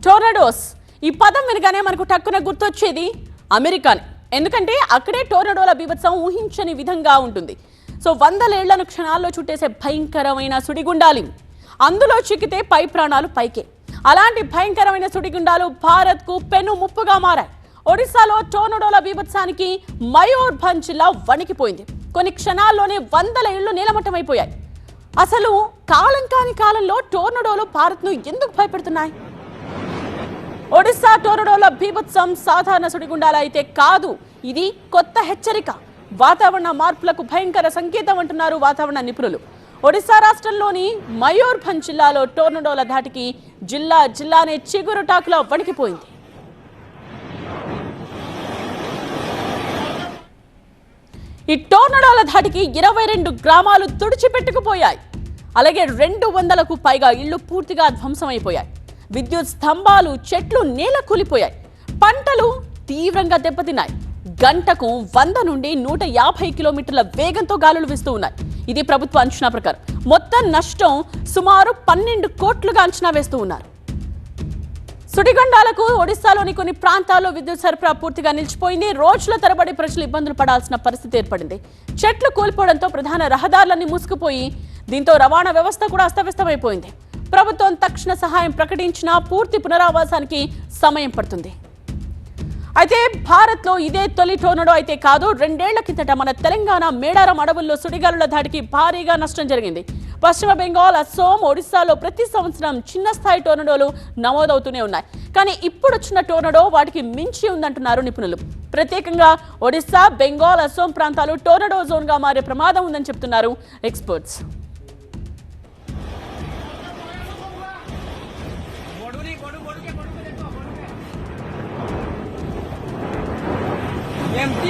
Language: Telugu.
టోర్నడోస్ ఈ పదం వినగానే మనకు టక్కున గుర్తొచ్చేది అమెరికానే. ఎందుకంటే అక్కడే టోర్నడోల బీభత్సం ఊహించని విధంగా ఉంటుంది. సో వందలేళ్లను క్షణాల్లో చుట్టేసే భయంకరమైన సుడిగుండాలి. అందులో చిక్కితే పై ప్రాణాలు పైకే. అలాంటి భయంకరమైన సుడిగుండాలు భారత్కు పెను ముప్పుగా మారాయి. ఒడిశాలో టోర్నడోల బీభత్సానికి మయూర్భంజ్ జిల్లా వణికిపోయింది. కొన్ని క్షణాల్లోనే వందల ఇళ్లు నేలమట్టమైపోయాయి. అసలు కాలం కాని కాలంలో టోర్నడోలు భారత్ను ఎందుకు భయపెడుతున్నాయి? ఒడిశా టోర్నడోల బీభత్సం సాధారణ సుడిగుండాలు అయితే కాదు, ఇది కొత్త హెచ్చరిక, వాతావరణ మార్పులకు భయంకర సంకేతం అంటున్నారు వాతావరణ నిపుణులు. ఒడిశా రాష్ట్రంలోని మయూర్భంజ్ జిల్లాలో టోర్నడోల ధాటికి జిల్లానే చిగురుటాకులా వణికిపోయింది. ఈ టోర్నడోల ధాటికి 22 గ్రామాలు తుడిచిపెట్టుకుపోయాయి. అలాగే 200కు పైగా ఇళ్లు పూర్తిగా ధ్వంసమైపోయాయి. విద్యుత్ స్తంభాలు, చెట్లు నేల కూలిపోయాయి. పంటలు తీవ్రంగా దెబ్బతిన్నాయి. గంటకు 100 నుండి 150 కిలోమీటర్ల వేగంతో గాలులు వీస్తూ ఉన్నాయి. ఇది ప్రభుత్వ అంచనా ప్రకారం. మొత్తం నష్టం సుమారు 12 కోట్లుగా అంచనా వేస్తూ ఉన్నారు. సుడిగుండాలకు ఒడిశాలోని కొన్ని ప్రాంతాల్లో విద్యుత్ సరఫరా పూర్తిగా నిలిచిపోయింది. రోజుల తరబడి ప్రజలు ఇబ్బందులు పడాల్సిన పరిస్థితి ఏర్పడింది. చెట్లు కూలిపోవడంతో ప్రధాన రహదారులన్నీ మూసుకుపోయి దీంతో రవాణా వ్యవస్థ కూడా అస్తవ్యస్తమైపోయింది. ప్రభుత్వం తక్షణ సహాయం ప్రకటించినా పూర్తి పునరావాసానికి సమయం పడుతుంది. అయితే భారత్లో ఇదే తొలి టోర్నడో అయితే కాదు. 2 ఏళ్ల కిందట మన తెలంగాణ మేడారం అడవుల్లో సుడిగాలుల ధాటికి భారీగా నష్టం జరిగింది. పశ్చిమ బెంగాల్, అస్సోం, ఒడిశాలో ప్రతి సంవత్సరం చిన్న స్థాయి టోర్నడోలు నమోదవుతూనే ఉన్నాయి. కానీ ఇప్పుడు వచ్చిన టోర్నడో వాటికి మించి ఉందంటున్నారు నిపుణులు. ప్రత్యేకంగా ఒడిశా, బెంగాల్, అస్సోం ప్రాంతాలు టోర్నడో జోన్గా మారే ప్రమాదం ఉందని చెప్తున్నారు ఎక్స్పర్ట్స్. MT